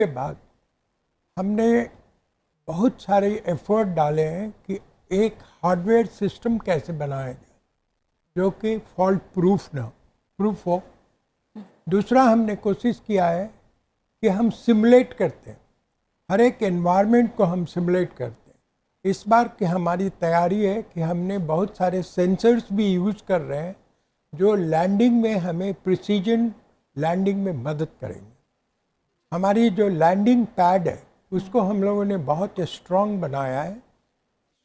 के बाद हमने बहुत सारे एफर्ट डाले हैं कि एक हार्डवेयर सिस्टम कैसे बनाया जाए जो कि फॉल्ट प्रूफ हो। दूसरा हमने कोशिश किया है कि हम सिमुलेट करते हैं, हर एक एनवायरनमेंट को हम सिमुलेट करते हैं। इस बार की हमारी तैयारी है कि हमने बहुत सारे सेंसर्स भी यूज़ कर रहे हैं जो लैंडिंग में हमें प्रिसीजन लैंडिंग में मदद करेंगे। हमारी जो लैंडिंग पैड है उसको हम लोगों ने बहुत स्ट्रॉन्ग बनाया है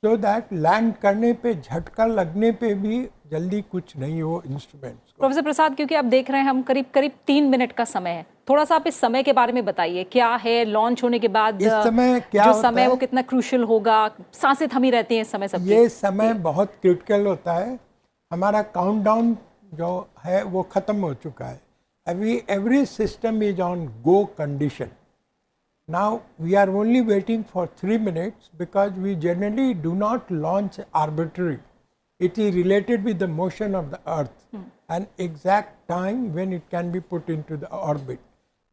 सो दैट लैंड करने पे झटका लगने पे भी जल्दी कुछ नहीं हो इंस्ट्रूमेंट्स को। प्रोफेसर प्रसाद, क्योंकि आप देख रहे हैं हम करीब 3 मिनट का समय है, थोड़ा सा आप इस समय के बारे में बताइए, क्या है लॉन्च होने के बाद इस समय क्या जो होता समय है, वो कितना क्रूशियल होगा, सांसें थमी रहती हैं इस समय सबकी। ये समय बहुत क्रिटिकल होता है। हमारा काउंटडाउन जो है वो खत्म हो चुका है। every system is on go condition. Now we are only waiting for 3 minutes because we generally do not launch arbitrary. It is related with the motion of the earth and exact time when it can be put into the orbit.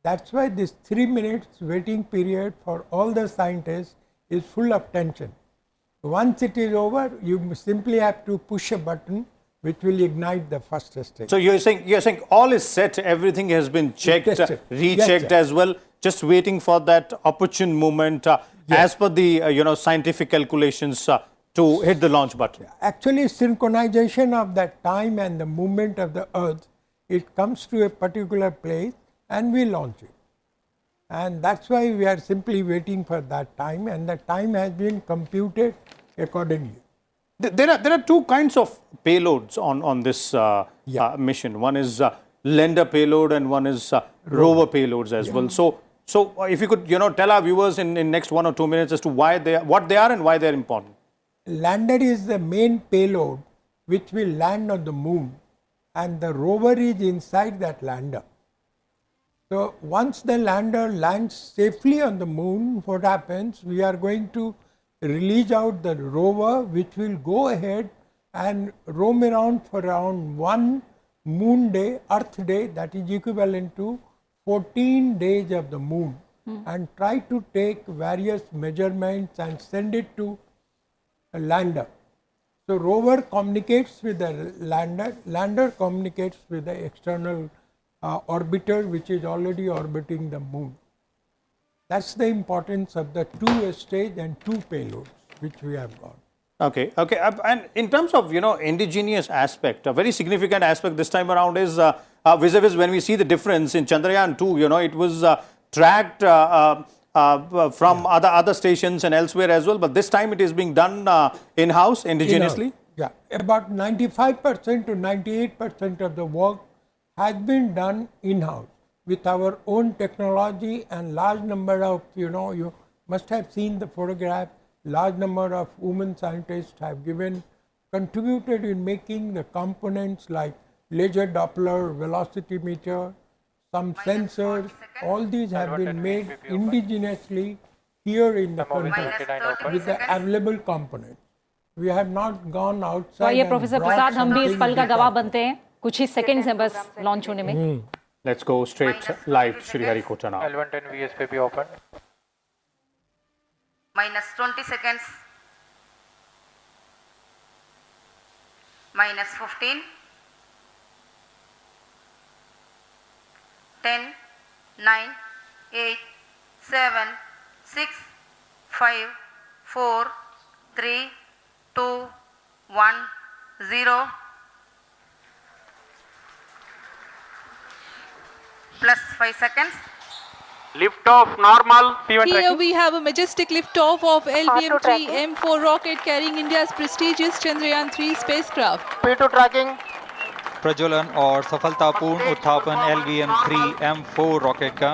That's why this 3 minutes waiting period for all the scientists is full of tension. Once it is over, you simply have to push a button which will ignite the first stage. So you're saying all is set, everything has been checked, rechecked as well, just waiting for that opportune moment as per the scientific calculations to hit the launch button. Actually, synchronization of that time and the movement of the earth, it comes to a particular place and we launch it. And that's why we are simply waiting for that time, and the time has been computed accordingly. There are two kinds of payloads on this mission. One is lander payload and one is rover payloads as well. So if you could tell our viewers in next 1 or 2 minutes as to what they are and why they are important. Lander is the main payload which will land on the moon, and the rover is inside that lander. So once the lander lands safely on the moon, what happens? We are going to release out the rover which will go ahead and roam around for around 1 moon day, earth day, that is equivalent to 14 days of the moon, and try to take various measurements and send it to a lander. So rover communicates with the lander communicates with the external orbiter which is already orbiting the moon. That's the importance of the 2 stage and 2 payloads which we have got. Okay. And in terms of indigenous aspect, a very significant aspect this time around is vis-a-vis when we see the difference in Chandrayaan 2. It was tracked from other stations and elsewhere as well, but this time it is being done in-house, indigenously. Yeah, about 95% to 98% of the work has been done in-house with our own technology, and large number of, you must have seen the photograph, large number of women scientists have contributed in making the components like laser Doppler, velocity meter, some sensors. All these have been made indigenously here in the country with the available components. We have not gone outside. तो ये professor प्रसाद, हम भी इस पल का गवाह बनते हैं, कुछ ही सेकंड्स हैं बस लॉन्च होने में. Let's go straight live to Sriharikota now. L110 VSPP open. Minus 20 seconds. Minus 15. 10, 9, 8, 7, 6, 5, 4, 3, 2, 1, 0. Plus 5 seconds. Lift off normal. Here we have a majestic lift-off of LVM3-M4 rocket carrying India's prestigious Chandrayaan-3 spacecraft. P2 tracking. प्रज्वलन और सफलतापूर्ण उत्थापन LVM3-M4 rocket का।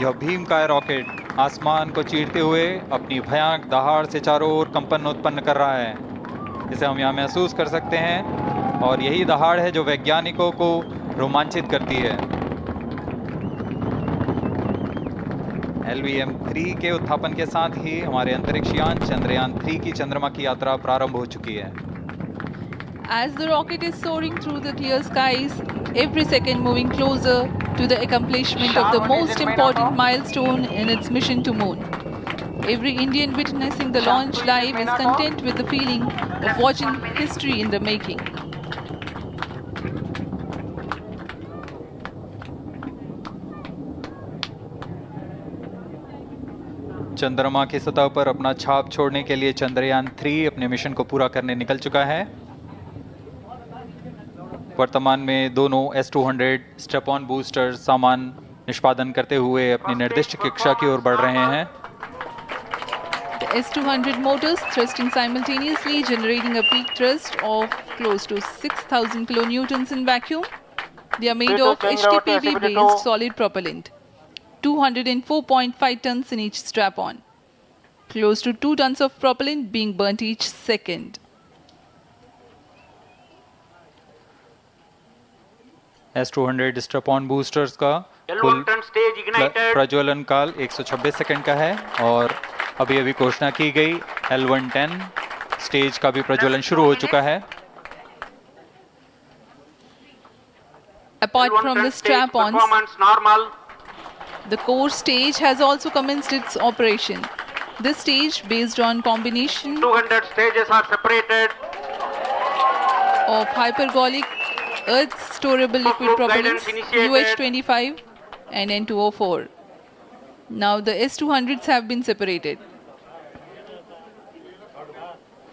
यह भीमकाय rocket आसमान को चीरते हुए अपनी भयानक दहाड़ से चारों ओर कंपन उत्पन्न कर रहा है। इसे हम यहाँ महसूस कर सकते हैं, और यही दहाड़ है जो वैज्ञानिकों को रोमांचित करती है। LVM3 के उत्थापन के साथ ही हमारे अंतरिक्ष यान चंद्रयान-3 की चंद्रमा की यात्रा प्रारंभ हो चुकी है। As the rocket is soaring through the clear skies, every second moving closer to the accomplishment of the most important milestone in its mission to moon. Every Indian witnessing the launch live is content with the feeling of watching history in the making. चंद्रमा की सतह पर अपना छाप छोड़ने के लिए चंद्रयान 3 अपने मिशन को पूरा करने निकल चुका है। वर्तमान में दोनों S-200 स्टेप ऑन बूस्टर सामान निष्पादन करते हुए अपनी निर्दिष्ट कक्षा की ओर बढ़ रहे हैं। The S-200 motors thrusting simultaneously, generating a peak thrust of close to 6,000 kilonewtons in vacuum. They are made of HTPB-based solid propellant, 204.5 tons in each strap-on. Close to 2 tons of propellant being burnt each second. S-200 strap-on boosters का कुल प्रज्वलन काल 126 second का है और अभी घोषणा की गई L110 स्टेज का भी प्रज्वलन शुरू हो चुका है। Apart from the strap-ons, the core stage has also commenced its operation. This stage, based on combination 200 stages are separated. of hypergolic earth storable liquid propellants UH-25 and N2O4. Now the S-200s have been separated.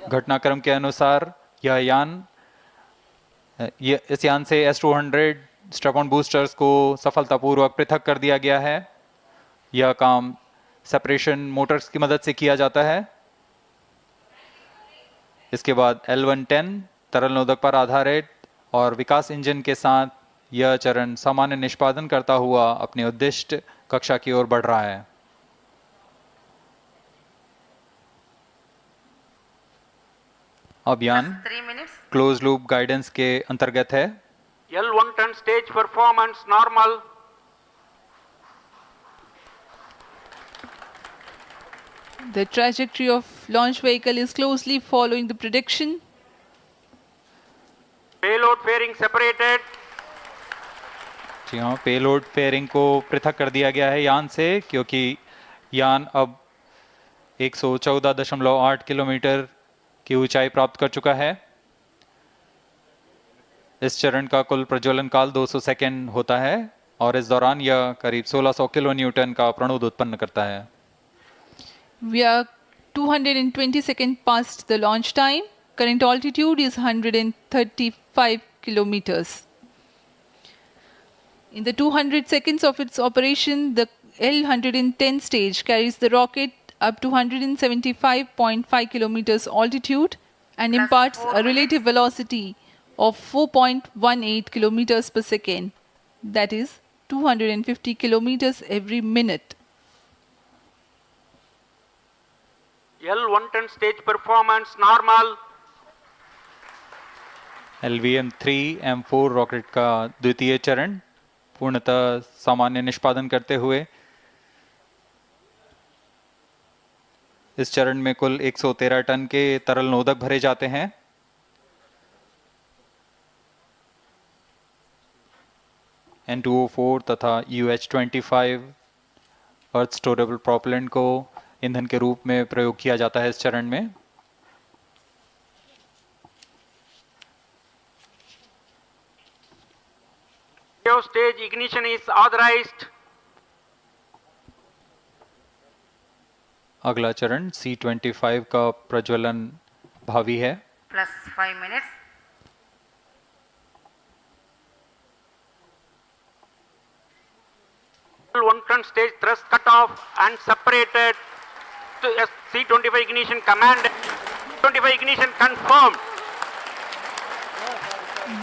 घटनाक्रम के अनुसार इस यान से S-200 strap-on boosters को सफलतापूर्वक पृथक कर दिया गया है। यह काम सेपरेशन मोटर्स की मदद से किया जाता है। इसके बाद L110 तरल नोदक पर आधारित और विकास इंजन के साथ यह चरण सामान्य निष्पादन करता हुआ अपनी उद्दिष्ट कक्षा की ओर बढ़ रहा है। अभियान क्लोज लूप गाइडेंस के अंतर्गत है। L110 stage performance normal. The trajectory of launch vehicle is closely following the prediction. Payload fairing separated. जी हाँ, पेलोड फेयरिंग को पृथक कर दिया गया है यान से, क्योंकि यान अब 114.8 किलोमीटर की ऊंचाई प्राप्त कर चुका है। इस चरण का कुल प्रज्वलन काल 200 सेकेंड होता है और इस दौरान यह करीब 1600 किलो न्यूटन का प्रणुद उत्पन्न करता है। We are 220 seconds past the launch time. Current altitude is 135 kilometers. In the 200 seconds of its operation, the L110 stage carries the rocket up to 175.5 kilometers altitude and imparts a relative velocity of 4.18 kilometers per second. That is 250 kilometers every minute. L110 stage performance normal. LVM3-M4 rocket का द्वितीय चरण पूर्णतः सामान्य निष्पादन करते हुए इस चरण में कुल 113 टन के तरल नोदक भरे जाते हैं। N2O4 तथा UH-25 अर्थ स्टोरेबल प्रोपेलेंट को ईंधन के रूप में प्रयोग किया जाता है इस चरण में। Stage ignition is authorized. अगला चरण C-25 का प्रज्वलन भावी है। Plus 5 minutes. L110 stage thrust cut off and separated to C-25 ignition command. 25 ignition confirmed.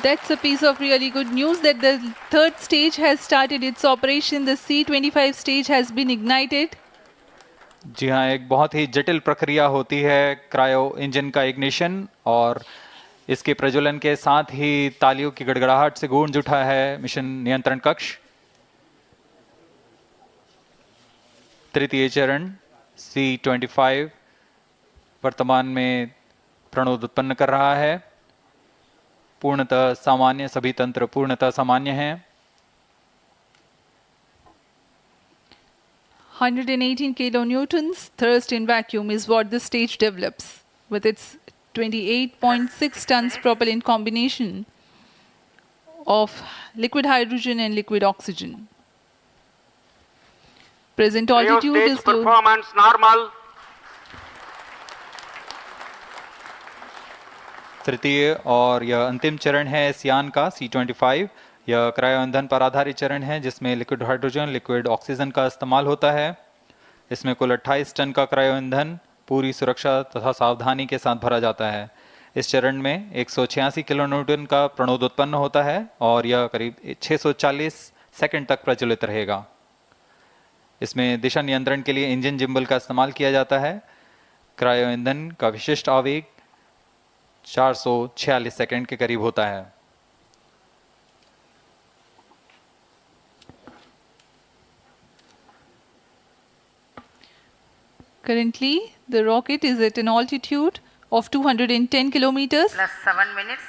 That's a piece of really good news that the third stage has started its operation. The C-25 stage has been ignited. जी हाँ, एक बहुत ही जटिल प्रक्रिया होती है cryo engine का ignition और इसके प्रज्वलन के साथ ही तालियों की गड़गड़ाहट से गूंज उठा है मिशन नियंत्रण कक्ष। तृतीय चरण C-25 वर्तमान में प्रणोद उत्पन्न कर रहा है। पूर्णतः सामान्य, सभी तंत्र पूर्णतः सामान्य हैं। 118 kilonewtons thrust in vacuum is what this stage develops with its 28.6 tons propellant combination of liquid hydrogen and liquid oxygen. Present altitude stage is low. performance normal. तृतीय और यह अंतिम चरण है इस यान का C-25। यह क्रायो ईंधन पर आधारित चरण है जिसमें लिक्विड हाइड्रोजन, लिक्विड ऑक्सीजन का इस्तेमाल होता है। इसमें कुल 28 टन का क्रायो ईंधन पूरी सुरक्षा तथा सावधानी के साथ भरा जाता है। इस चरण में 186 किलोन्यूटन का प्रणोद उत्पन्न होता है और यह करीब 640 सेकंड तक प्रज्वलित रहेगा। इसमें दिशा नियंत्रण के लिए इंजन जिम्बल का इस्तेमाल किया जाता है। क्रायो ईंधन का विशिष्ट आवेग 446 सेकंड के करीब होता है। Currently, the rocket is at an altitude of 210 kilometers. Plus 7 minutes.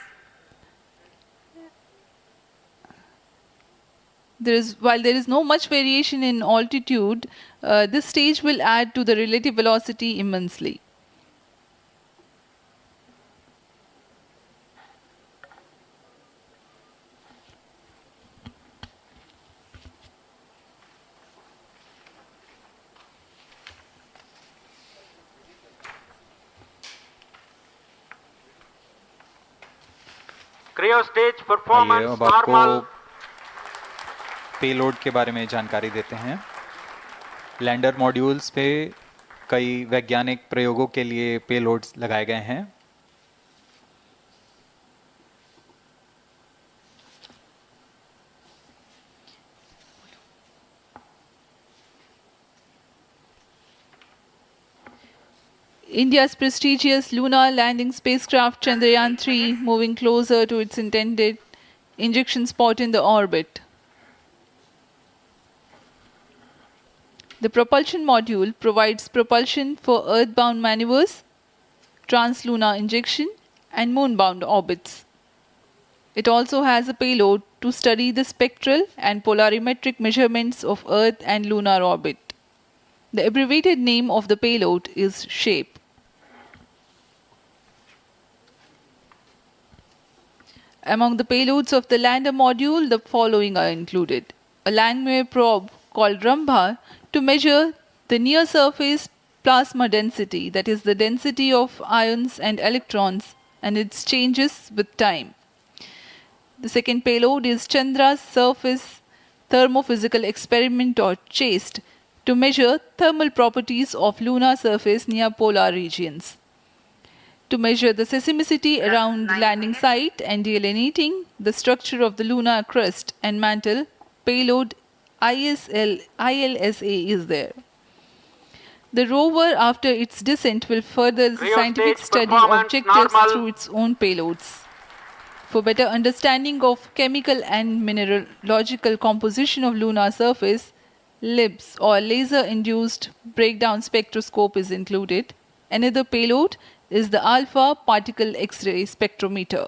While there is no much variation in altitude, this stage will add to the relative velocity immensely. Cryo stage आइए performance अब आपको normal. Payload के बारे में जानकारी देते हैं। Lander modules पे कई वैज्ञानिक प्रयोगों के लिए पेलोड्स लगाए गए हैं। India's prestigious lunar landing spacecraft Chandrayaan-3 moving closer to its intended injection spot in the orbit. The propulsion module provides propulsion for earthbound maneuvers, translunar injection, and moonbound orbits. It also has a payload to study the spectral and polarimetric measurements of Earth and lunar orbit. The abbreviated name of the payload is SHAPE. Among the payloads of the lander module, the following are included. A Langmuir probe called Rambha to measure the near-surface plasma density, that is the density of ions and electrons, and its changes with time. The second payload is Chandra's Surface Thermophysical Experiment, or CHASTE, to measure thermal properties of lunar surface near polar regions. To measure the seismicity around the landing site and delineating the structure of the lunar crust and mantle, payload ILSA is there. The rover, after its descent, will further the Cryo scientific stage study performance objectives normal. through its own payloads. For better understanding of chemical and mineralogical composition of lunar surface, LIBS, or laser-induced breakdown spectroscope, is included. Another payload is the alpha particle X-ray spectrometer.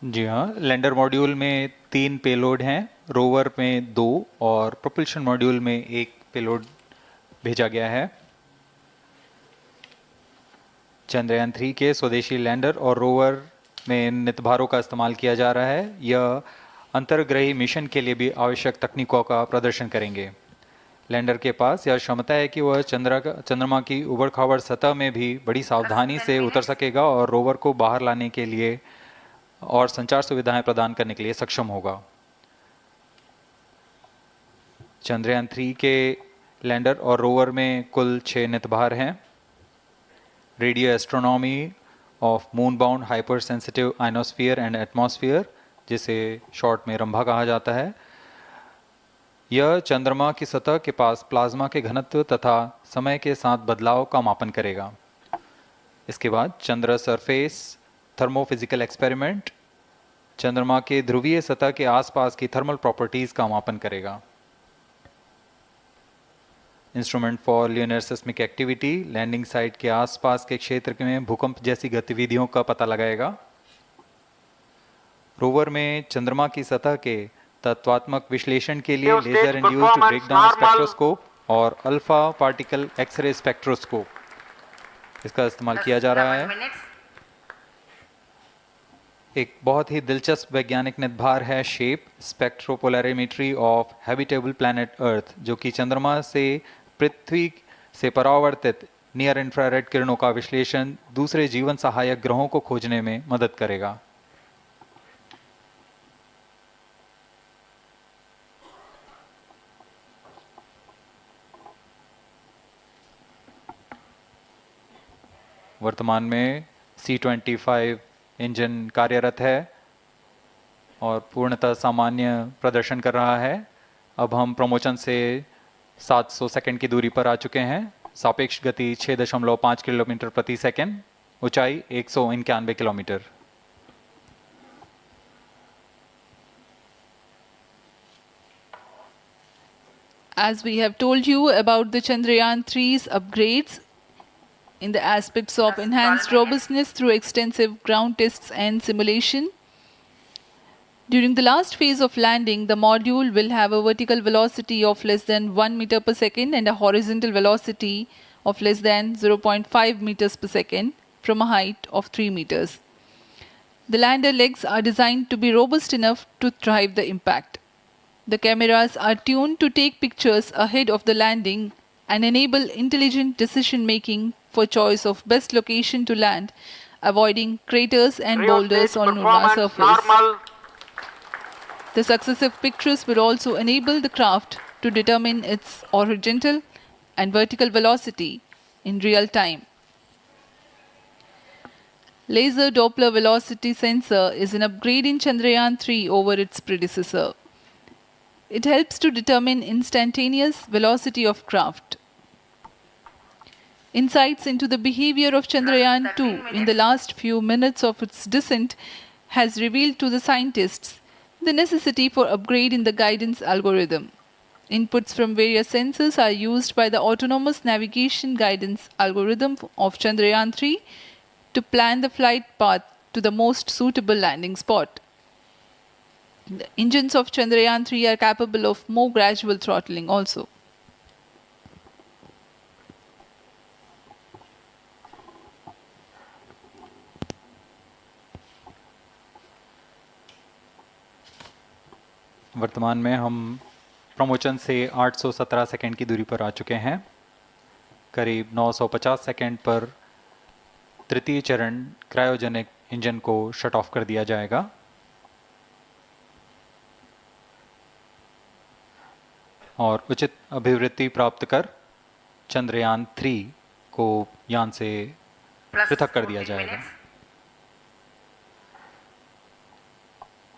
जी हाँ, lander module में 3 payload हैं, rover में 2 और propulsion module में 1 payload भेजा गया है। चंद्रयान 3 के स्वदेशी लैंडर और रोवर में नितभारों का इस्तेमाल किया जा रहा है। यह अंतर्ग्रही मिशन के लिए भी आवश्यक तकनीकों का प्रदर्शन करेंगे। लैंडर के पास यह क्षमता है कि वह चंद्रमा की उबड़-खाबड़ सतह में भी बड़ी सावधानी से उतर सकेगा और रोवर को बाहर लाने के लिए और संचार सुविधाएं प्रदान करने के लिए सक्षम होगा। चंद्रयान 3 के लैंडर और रोवर में कुल 6 नितभार हैं। Radio astronomy of moon bound hyper sensitive ionosphere and atmosphere, जिसे शॉर्ट में रंभा कहा जाता है, यह चंद्रमा की सतह के पास प्लाज्मा के घनत्व तथा समय के साथ बदलाव का मापन करेगा। इसके बाद चंद्र सरफेस थर्मोफिजिकल एक्सपेरिमेंट चंद्रमा के ध्रुवीय सतह के आसपास की थर्मल प्रॉपर्टीज का मापन करेगा। Instrument for linear seismic activity landing site के आसपास के क्षेत्र में भूकंप जैसी गतिविधियों का पता लगाएगा। रोवर में चंद्रमा की सतह के तत्वात्मक विश्लेषण के लिए लेजर इंड्यूस्ड ब्रेकडाउन स्पेक्ट्रोस्कोप और अल्फा पार्टिकल एक्सरे स्पेक्ट्रोस्कोप इसका इस्तेमाल किया जा रहा है। एक बहुत ही दिलचस्प वैज्ञानिक निर्धार है shape स्पेक्ट्रोपोलैरिमेट्री of habitable planet earth, जो कि चंद्रमा से पृथ्वी से परावर्तित नियर इंफ्रारेड किरणों का विश्लेषण दूसरे जीवन सहायक ग्रहों को खोजने में मदद करेगा। वर्तमान में C-25 इंजन कार्यरत है और पूर्णतः सामान्य प्रदर्शन कर रहा है। अब हम प्रमोशन से 700 सेकंड की दूरी पर आ चुके हैं। सापेक्ष गति 6.5 किलोमीटर प्रति सेकंड, ऊंचाई 191 kilometre. As we have told you about the Chandrayaan 3's upgrades in the aspects of enhanced robustness through extensive ground tests and simulation. During the last phase of landing, the module will have a vertical velocity of less than 1 meter per second and a horizontal velocity of less than 0.5 meters per second from a height of 3 meters. The lander legs are designed to be robust enough to drive the impact. The cameras are tuned to take pictures ahead of the landing and enable intelligent decision making for choice of best location to land, avoiding craters and boulders on lunar surface. The successive pictures will also enable the craft to determine its horizontal and vertical velocity in real time. Laser Doppler velocity sensor is an upgrade in Chandrayaan 3 over its predecessor. It helps to determine instantaneous velocity of craft. Insights into the behavior of Chandrayaan 2 in the last few minutes of its descent has revealed to the scientists the necessity for upgrade in the guidance algorithm. Inputs from various sensors are used by the autonomous navigation guidance algorithm of Chandrayaan 3 to plan the flight path to the most suitable landing spot. The engines of Chandrayaan 3 are capable of more gradual throttling also. वर्तमान में हम promotion से 817 second की दूरी पर आ चुके हैं। करीब 950 सेकंड पर तृतीय चरण क्रायोजेनिक इंजन को शट ऑफ कर दिया जाएगा और उचित अभिवृद्धि प्राप्त कर चंद्रयान 3 को यान से पृथक कर दिया जाएगा।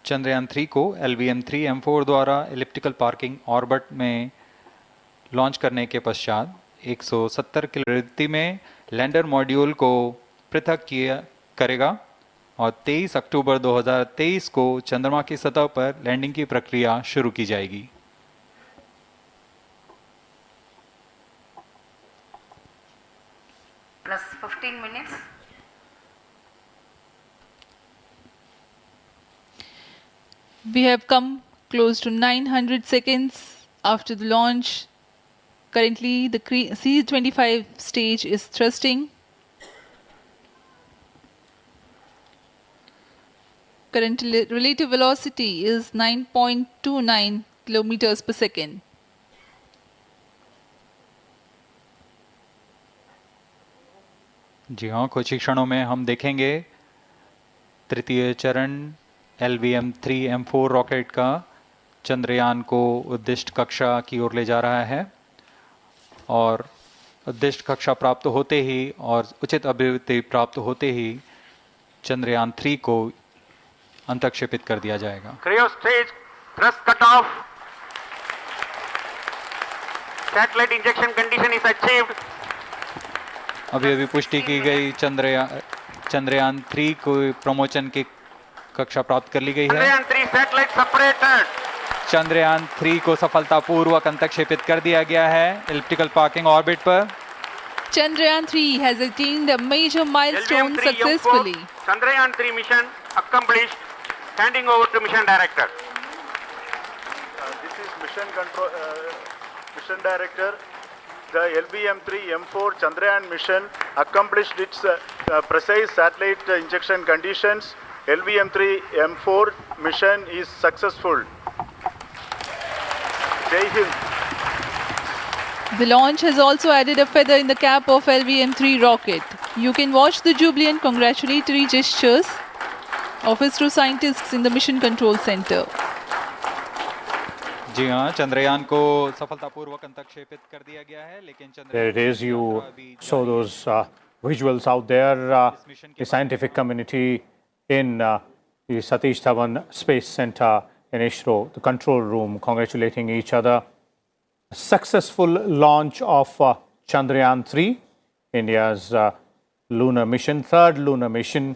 चंद्रयान 3 को LVM3-M4 द्वारा एलिप्टिकल पार्किंग ऑर्बिट में लॉन्च करने के पश्चात 170 किलोमीटर में लैंडर मॉड्यूल को पृथक किया करेगा और 23 अक्टूबर 2023 को चंद्रमा की सतह पर लैंडिंग की प्रक्रिया शुरू की जाएगी। Plus 15 minutes. We have come close to 900 seconds after the launch. Currently, the C-25 stage is thrusting. Current relative velocity is 9.29 kilometers per second. जी हाँ, कुछ ही क्षणों में हम देखेंगे तृतीय चरण LVM3-M4 रॉकेट का चंद्रयान को उद्दिष्ट कक्षा की ओर ले जा रहा है और उद्दिष्ट कक्षा प्राप्त होते ही और उचित अभिवृद्धि प्राप्त होते ही चंद्रयान 3 को अंतक्षेपित कर दिया जाएगा। Cryo stage thrust cut off. Satellite injection condition is achieved. अभी पुष्टि की गई चंद्रयान 3 को प्रमोशन की कक्षा प्राप्त कर ली गई है। Chandrayaan 3 satellite separated. चंद्रयान 3 को सफलतापूर्वक अंतक्षेपित कर दिया गया है एलिप्टिकल पार्किंग ऑर्बिट पर। Chandrayaan 3 has attained a major milestone LVM3-M4 successfully. Chandrayaan 3 mission accomplished. Handing over to mission director. This is mission director. The LVM3-M4 Chandrayaan mission accomplished its precise satellite injection conditions. LVM3-M4 mission is successful. Jai Hind. The launch has also added a feather in the cap of LVM3 rocket. You can watch the jubilant congratulatory gestures of ISRO scientists in the Mission Control Center. जी हाँ, चंद्रयान को सफलतापूर्वक अंतक्षेपित कर दिया गया है, लेकिन There it is. You saw those visuals out there. The scientific community in the Satish Dhawan Space Center in ISRO, the control room, congratulating each other. Successful launch of Chandrayaan 3, India's lunar mission, third lunar mission.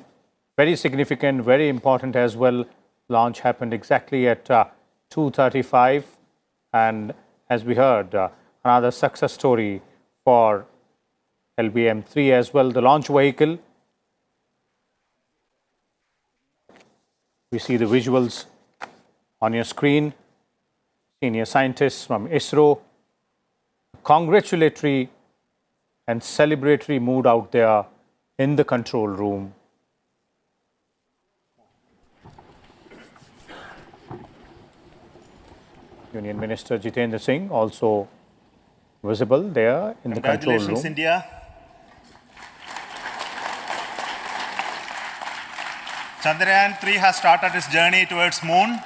Very significant, very important as well. Launch happened exactly at 2:35, and as we heard, another success story for LVM3 as well. The launch vehicle. We see the visuals on your screen. Senior scientists from ISRO. Congratulatory and celebratory mood out there in the control room. Union Minister Jitendra Singh also visible there in the control room. Congratulations, India. Chandrayaan 3 has started its journey towards moon.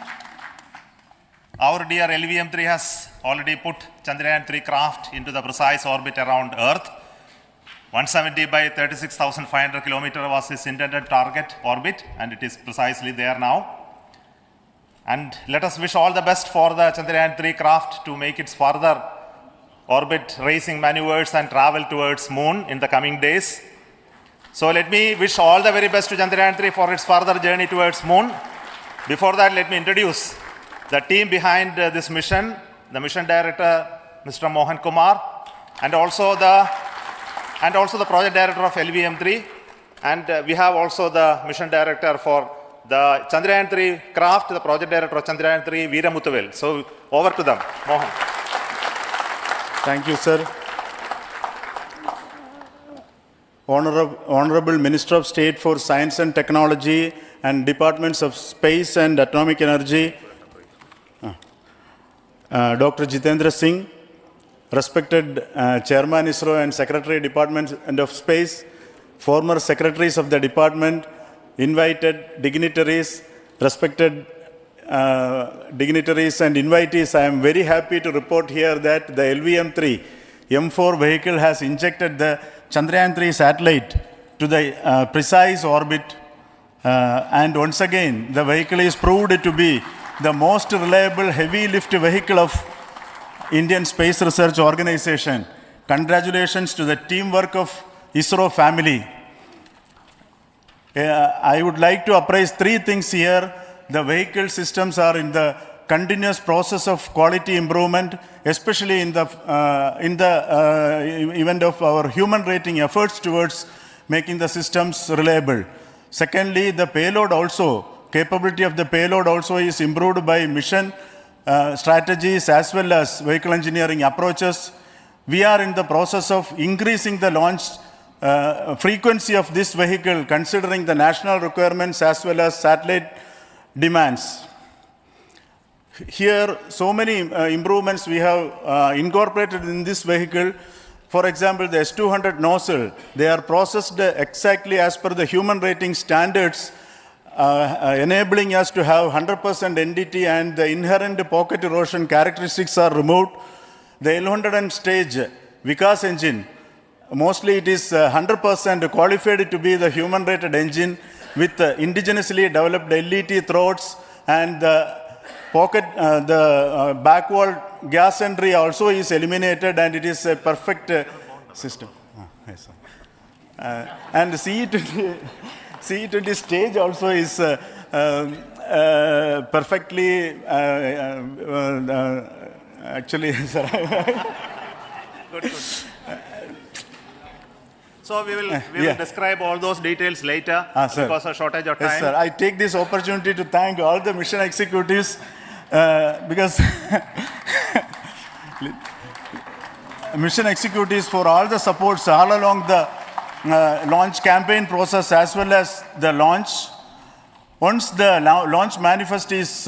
Our dear LVM3 has already put Chandrayaan 3 craft into the precise orbit around Earth. 170 by 36,500 kilometers was its intended target orbit, and it is precisely there now. And let us wish all the best for the Chandrayaan 3 craft to make its further orbit racing maneuvers and travel towards moon in the coming days. So let me wish all the very best to Chandrayaan 3 for its further journey towards moon. Before that, let me introduce the team behind this mission, the mission director, Mr. Mohan Kumar, and also the project director of LVM3. And we have also the mission director for the Chandrayaan 3 craft, the project director of Chandrayaan 3, Veera Muthuvel. So over to them, Mohan. Thank you, sir. Honorable Minister of State for Science and Technology and Departments of Space and Atomic Energy, Dr. Jitendra Singh, respected Chairman ISRO and Secretary Department of Space, former secretaries of the department, invited dignitaries, respected dignitaries and invitees. I am very happy to report here that the LVM3-M4 vehicle has injected the Chandrayaan 3 satellite to the precise orbit, and once again the vehicle is proved to be the most reliable heavy lift vehicle of Indian Space Research Organization. Congratulations to the teamwork of ISRO family. I would like to appraise three things here. The vehicle systems are in the continuous process of quality improvement, especially in the event of our human rating efforts towards making the systems reliable. Secondly, the payload also, capability of the payload also is improved by mission strategies as well as vehicle engineering approaches. We are in the process of increasing the launch frequency of this vehicle considering the national requirements as well as satellite demands. Here, so many improvements we have incorporated in this vehicle. For example, the S200 nozzle, they are processed exactly as per the human rating standards, enabling us to have 100% NDT, and the inherent pocket erosion characteristics are removed. The L100 stage Vikas engine, mostly it is 100% qualified to be the human rated engine with indigenously developed LET throats, and the pocket, the back wall gas entry also is eliminated, and it is a perfect system. And CE20 stage also is perfectly, actually, sir. Good. So we will describe all those details later because of shortage of time. Yes, sir. I take this opportunity to thank all the mission executives because mission executives for all the supports all along the launch campaign process as well as the launch. Once the launch manifest is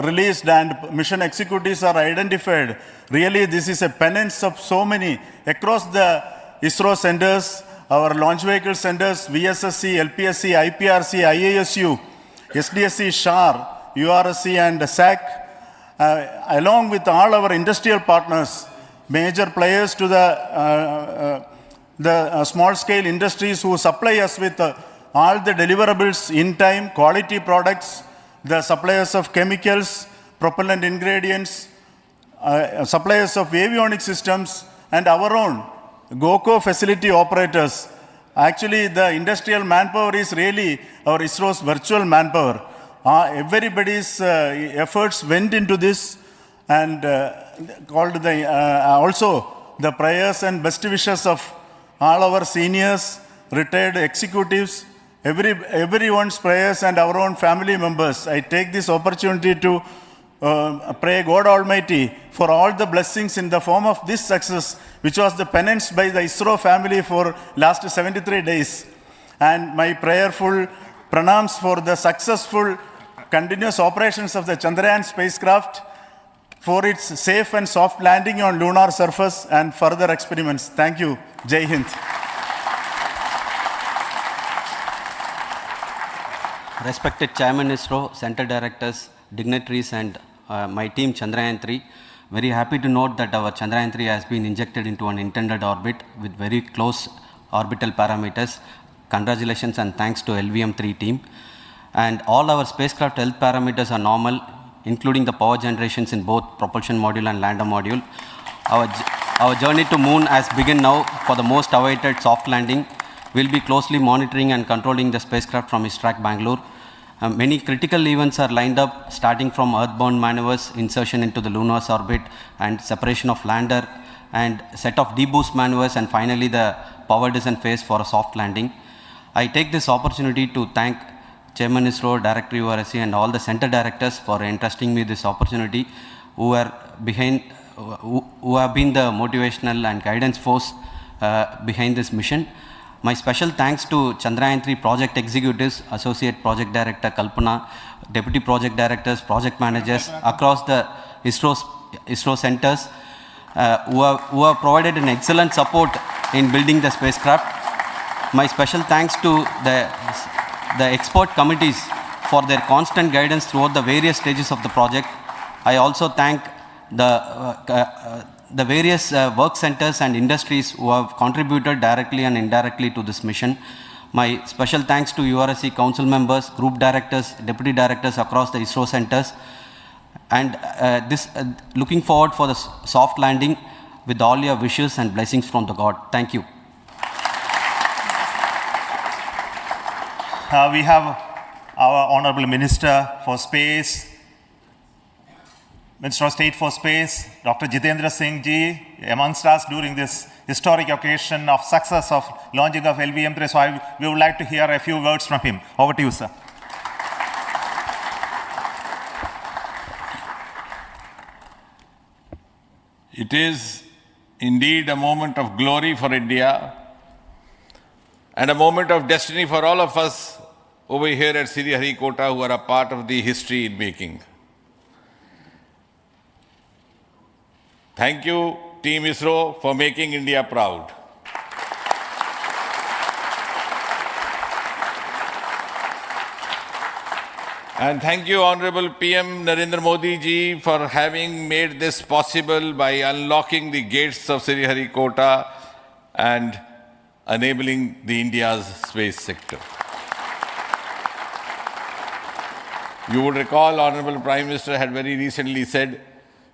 released and mission executives are identified, really this is a penance of so many across the ISRO centers, our launch vehicle centers, VSSC, LPSC, IPRC, IASU, SDSC, SHAR, URSC and SAC, along with all our industrial partners, major players to the small-scale industries who supply us with all the deliverables in time, quality products, the suppliers of chemicals, propellant ingredients, suppliers of avionics systems, and our own GOCO facility operators. Actually, the industrial manpower is really our ISRO's virtual manpower. Everybody's efforts went into this and also the prayers and best wishes of all our seniors, retired executives, everyone's prayers and our own family members. I take this opportunity to pray God Almighty for all the blessings in the form of this success, which was the penance by the ISRO family for last 73 days. And my prayerful pranams for the successful continuous operations of the Chandrayaan spacecraft, for its safe and soft landing on lunar surface and further experiments. Thank you. Jai Hind. Respected Chairman ISRO, Center Directors, dignitaries and my team Chandrayaan-3, very happy to note that our Chandrayaan-3 has been injected into an intended orbit with very close orbital parameters. Congratulations and thanks to LVM3 team. And all our spacecraft health parameters are normal, including the power generations in both propulsion module and lander module. Our journey to moon has begun now for the most awaited soft landing. We'll be closely monitoring and controlling the spacecraft from ISRAC Bangalore. Many critical events are lined up, starting from earthbound maneuvers, insertion into the lunar orbit, and separation of lander, and set of deboost maneuvers, and finally the power descent phase for a soft landing. I take this opportunity to thank Chairman ISRO, Director URSC, and all the center directors for entrusting me this opportunity, who have been the motivational and guidance force behind this mission. My special thanks to Chandrayaan-3 project executives, Associate Project Director Kalpana, Deputy Project Directors, Project Managers across the ISRO centers who have provided an excellent support in building the spacecraft. My special thanks to the expert committees for their constant guidance throughout the various stages of the project. I also thank the various work centers and industries who have contributed directly and indirectly to this mission. My special thanks to URSC council members, group directors, deputy directors across the ISRO centers, and looking forward for the soft landing with all your wishes and blessings from the God. Thank you. We have our Honorable Minister for Space, Minister of State for Space, Dr. Jitendra Singh ji, amongst us during this historic occasion of success of launching of LVM3. So we would like to hear a few words from him. Over to you, sir. It is indeed a moment of glory for India and a moment of destiny for all of us over here at Sriharikota who are a part of the history in making. Thank you, Team ISRO, for making India proud. And thank you, Honorable PM Narendra Modi ji, for having made this possible by unlocking the gates of Sriharikota and enabling the India's space sector. You would recall, Honorable Prime Minister had very recently said,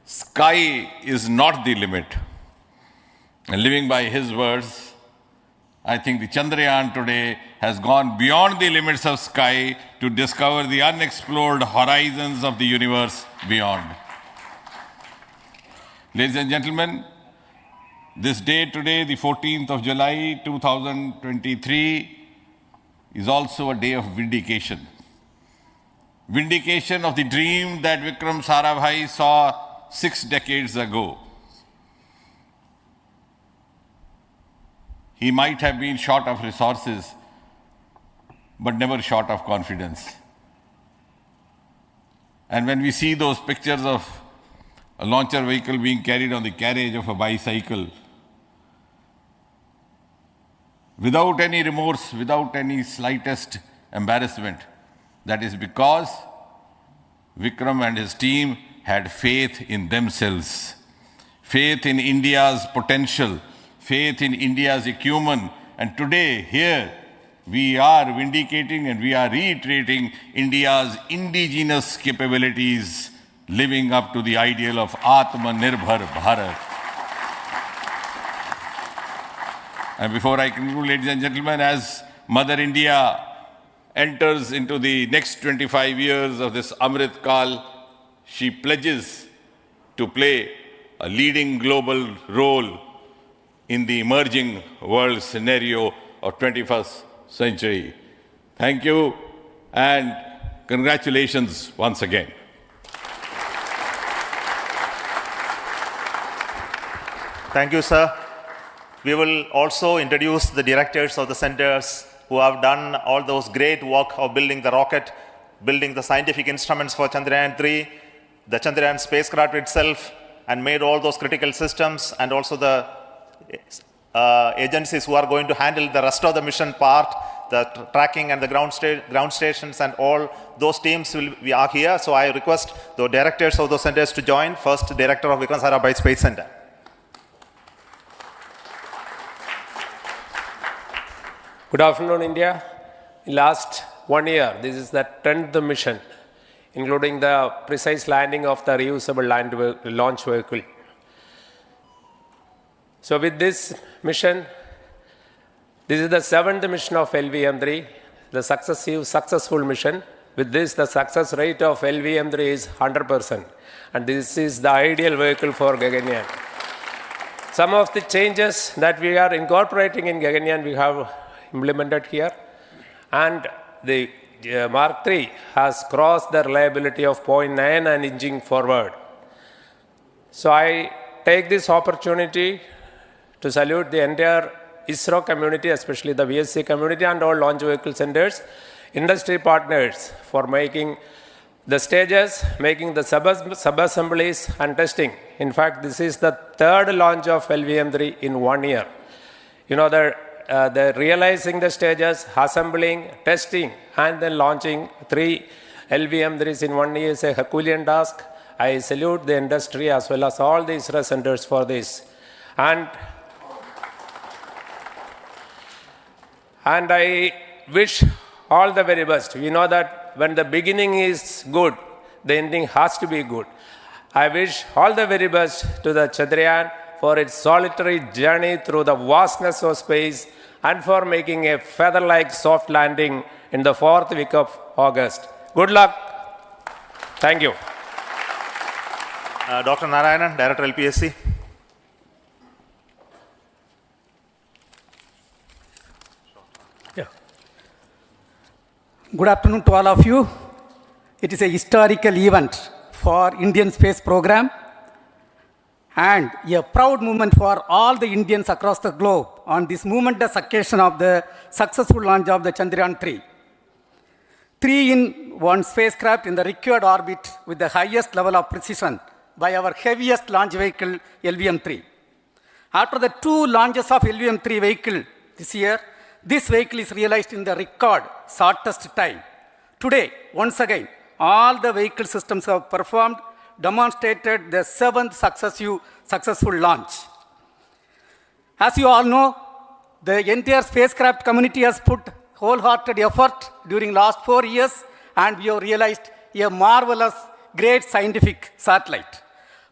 sky is not the limit. And living by his words, I think the Chandrayaan today has gone beyond the limits of sky to discover the unexplored horizons of the universe beyond. Ladies and gentlemen, this day today, the 14th of July 2023, is also a day of vindication. Vindication of the dream that Vikram Sarabhai saw 6 decades ago. He might have been short of resources, but never short of confidence. And when we see those pictures of a launcher vehicle being carried on the carriage of a bicycle, without any remorse, without any slightest embarrassment, that is because Vikram and his team had faith in themselves, faith in India's potential, faith in India's acumen. And today, here, we are vindicating and we are reiterating India's indigenous capabilities, living up to the ideal of Atmanirbhar Bharat. And before I conclude, ladies and gentlemen, as Mother India enters into the next 25 years of this Amrit Kal, she pledges to play a leading global role in the emerging world scenario of 21st century. Thank you and congratulations once again. Thank you, sir. We will also introduce the directors of the centers who have done all those great work of building the rocket, building the scientific instruments for Chandrayaan-3, the Chandrayaan spacecraft itself, and made all those critical systems, and also the agencies who are going to handle the rest of the mission part, the tracking and the ground stations, and all those teams are here. So I request the directors of those centers to join. First, Director of Vikram Sarabhai Space Center. Good afternoon, India. In last 1 year, this is the 10th mission, including the precise landing of the reusable launch vehicle. So with this mission, this is the 7th mission of LVM3, the successful mission. With this, the success rate of LVM3 is 100%. And this is the ideal vehicle for Gaganyaan. Some of the changes that we are incorporating in Gaganyaan, we have implemented here. And the Mark III has crossed the reliability of 0.9 and inching forward. So I take this opportunity to salute the entire ISRO community, especially the VSC community and all launch vehicle centers, industry partners for making the stages, making the sub-assemblies and testing. In fact, this is the 3rd launch of LVM3 in 1 year. You know, the realizing the stages, assembling, testing, and then launching 3 LVM3s in 1 year is a Herculean task. I salute the industry as well as all the ISRO centers for this. And I wish all the very best. We know that when the beginning is good, the ending has to be good. I wish all the very best to the Chandrayaan for its solitary journey through the vastness of space and for making a feather-like soft landing in the 4th week of August. Good luck. Thank you. Dr. Narayanan, Director LPSC. Good afternoon to all of you. It is a historical event for Indian space program and a proud moment for all the Indians across the globe on this momentous occasion of the successful launch of the Chandrayaan-3. 3-in-1 spacecraft in the required orbit with the highest level of precision by our heaviest launch vehicle, LVM3. After the 2 launches of LVM3 vehicle this year, this vehicle is realized in the record shortest time. Today, once again, all the vehicle systems have performed, demonstrated the 7th successful launch. As you all know, the entire spacecraft community has put wholehearted effort during last 4 years, and we have realized a marvelous, great scientific satellite.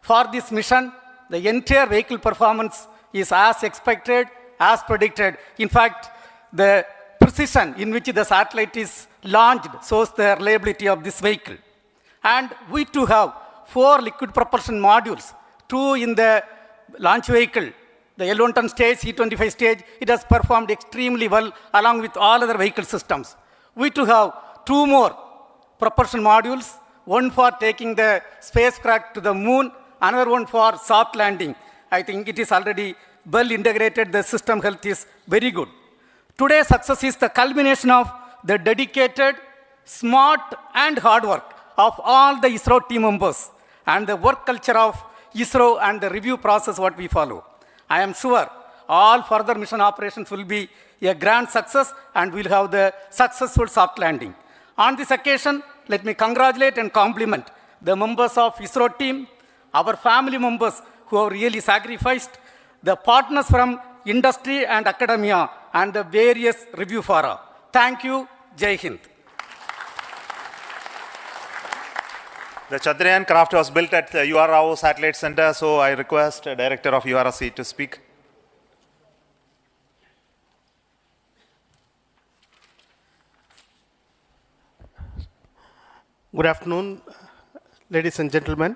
For this mission, the entire vehicle performance is as expected as predicted. In fact, the precision in which the satellite is launched shows the reliability of this vehicle. And we too have 4 liquid propulsion modules, 2 in the launch vehicle. The L110 stage, C25 stage, it has performed extremely well along with all other vehicle systems. We too have 2 more propulsion modules, one for taking the spacecraft to the moon, another one for soft landing. I think it is already well integrated. The system health is very good. Today's success is the culmination of the dedicated, smart, and hard work of all the ISRO team members and the work culture of ISRO and the review process what we follow. I am sure all further mission operations will be a grand success and we'll have the successful soft landing. On this occasion, let me congratulate and compliment the members of ISRO team, our family members who have really sacrificed, the partners from industry and academia, and the various review fora. Thank you. Jai Hind. The Chandrayaan craft was built at the UR Rao Satellite Center, so I request the Director of URC to speak. Good afternoon, ladies and gentlemen.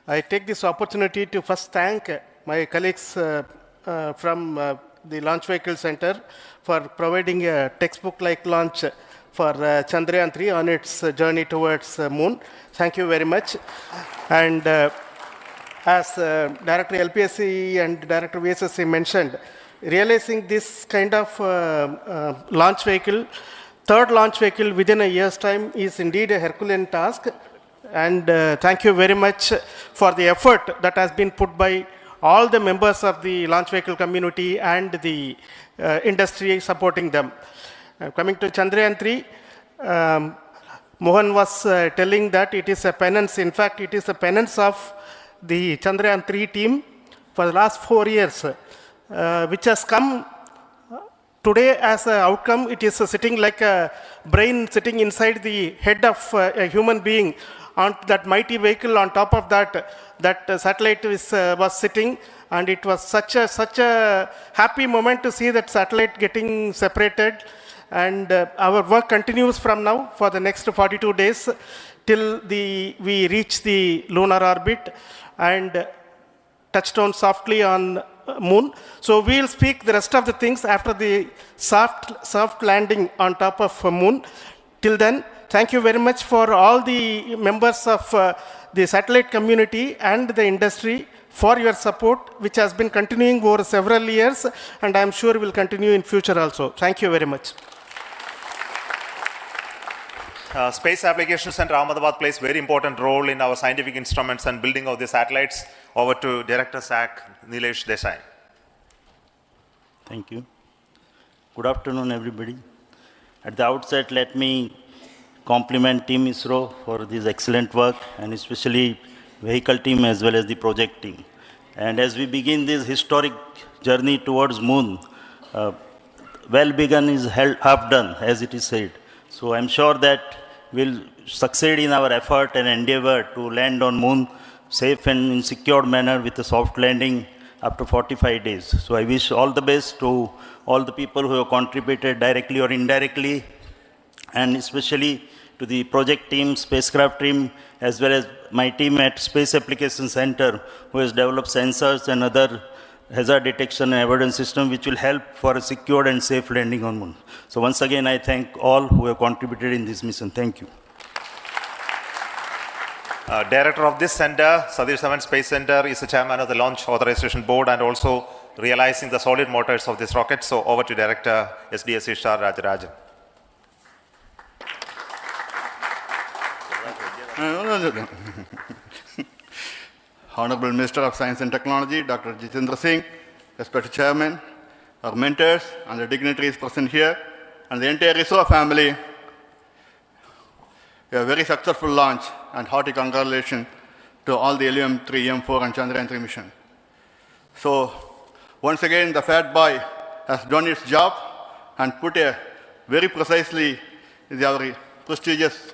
I take this opportunity to first thank my colleagues from the Launch Vehicle Center for providing a textbook-like launch for Chandrayaan-3 on its journey towards Moon. Thank you very much. And as Director LPSC and Director VSSC mentioned, realizing this kind of launch vehicle, third launch vehicle within a year's time is indeed a Herculean task. And thank you very much for the effort that has been put by all the members of the launch vehicle community and the industry supporting them. Coming to Chandrayaan-3, Mohan was telling that it is a penance. In fact, it is a penance of the Chandrayaan-3 team for the last 4 years, which has come today as an outcome. It is sitting like a brain sitting inside the head of a human being on that mighty vehicle. On top of that, that satellite was sitting, and it was such a happy moment to see that satellite getting separated. And our work continues from now for the next 42 days till we reach the lunar orbit and touch down softly on Moon. So we'll speak the rest of the things after the soft landing on top of Moon. Till then, thank you very much for all the members of the satellite community and the industry for your support, which has been continuing over several years, and I'm sure will continue in future also. Thank you very much. Space Applications Center Ahmedabad plays very important role in our scientific instruments and building of the satellites. Over to Director SAC, Nilesh Desai. Thank you. Good afternoon, everybody. At the outset, let me compliment Team ISRO for this excellent work, and especially vehicle team as well as the project team. And as we begin this historic journey towards Moon, well begun is half done, as it is said. So I'm sure that we'll succeed in our effort and endeavor to land on Moon safe and in secured manner with a soft landing up to 45 days. So I wish all the best to all the people who have contributed directly or indirectly, and especially to the project team, spacecraft team, as well as my team at Space Application Center, who has developed sensors and other hazard detection and avoidance system, which will help for a secured and safe landing on Moon. So once again, I thank all who have contributed in this mission. Thank you. Director of this center, Satish Dhawan Space Center, is the chairman of the Launch Authorization Board and also realizing the solid motors of this rocket. So over to Director SDSC Star Rajarajan. Honorable Minister of Science and Technology, Dr. Jitendra Singh, respected Chairman, our mentors and the dignitaries present here, and the entire ISRO family, a very successful launch, and hearty congratulations to all the LVM3-M4 and Chandrayaan-3 mission. So, once again, the Fat Boy has done its job and put a very precisely our prestigious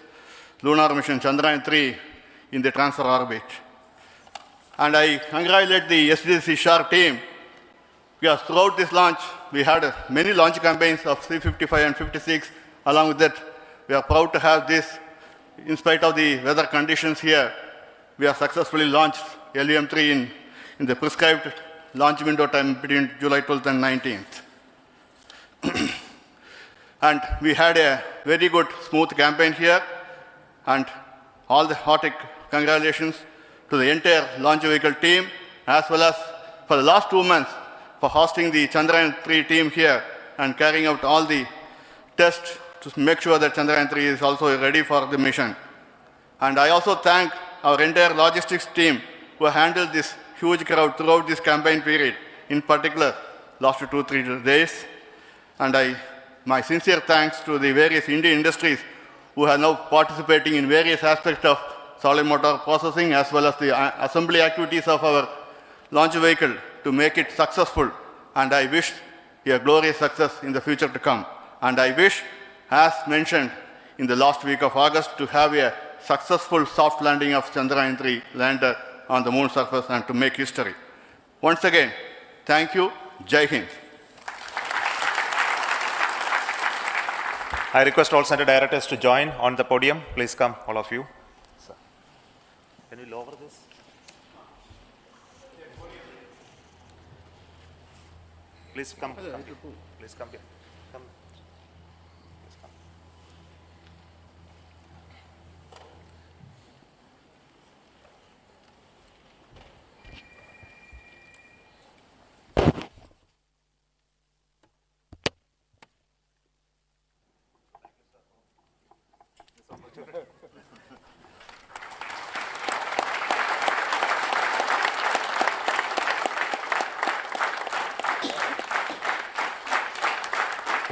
lunar mission Chandrayaan-3 in the transfer orbit. And I congratulate the SDSC SHAR team because throughout this launch, we had many launch campaigns of C-55 and 56. Along with that, we are proud to have this. In spite of the weather conditions here, we have successfully launched LVM3 in the prescribed launch window time between July 12th and 19th. And we had a very good, smooth campaign here, and all the hearty congratulations to the entire launch vehicle team, as well as for the last 2 months for hosting the Chandrayaan-3 team here and carrying out all the tests to make sure that Chandrayaan-3 is also ready for the mission. And I also thank our entire logistics team who handled this huge crowd throughout this campaign period, in particular last 2-3 days. And my sincere thanks to the various Indian industries who are now participating in various aspects of solid motor processing as well as the assembly activities of our launch vehicle to make it successful. And I wish a glorious success in the future to come. And I wish, as mentioned in the last week of August, to have a successful soft landing of Chandrayaan-3 lander on the moon surface and to make history. Once again, thank you. Jai Hind. I request all center directors to join on the podium. Please come, all of you. Sir. Can you lower this? Please come. Please come here. Come. Please come.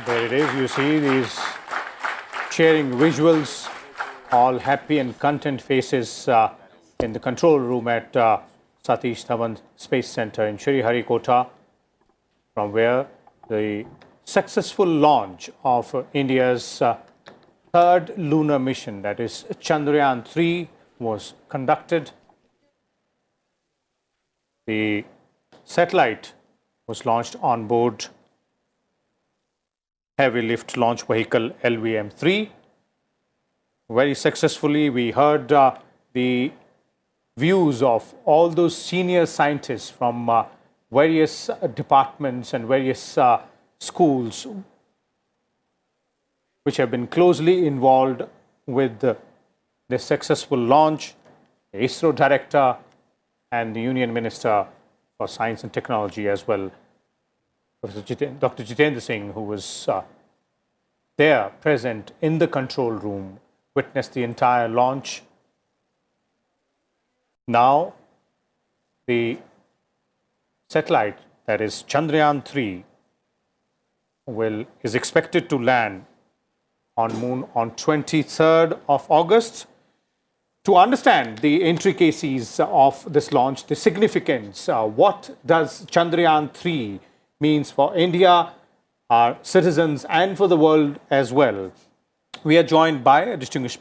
There it is. You see these cheering visuals, all happy and content faces in the control room at Satish Dhawan Space Center in Sriharikota, from where the successful launch of India's third lunar mission, that is Chandrayaan-3, was conducted. The satellite was launched on board heavy lift launch vehicle LVM3. Very successfully, we heard the views of all those senior scientists from various departments and various schools which have been closely involved with the successful launch, the ISRO director and the Union Minister for Science and Technology as well, Dr. Jitendra Singh, who was there present in the control room, witnessed the entire launch. Now, the satellite, that is Chandrayaan-3, is expected to land on moon on 23rd of August. To understand the intricacies of this launch, the significance, what does Chandrayaan-3 means for India, our citizens, and for the world as well, we are joined by a distinguished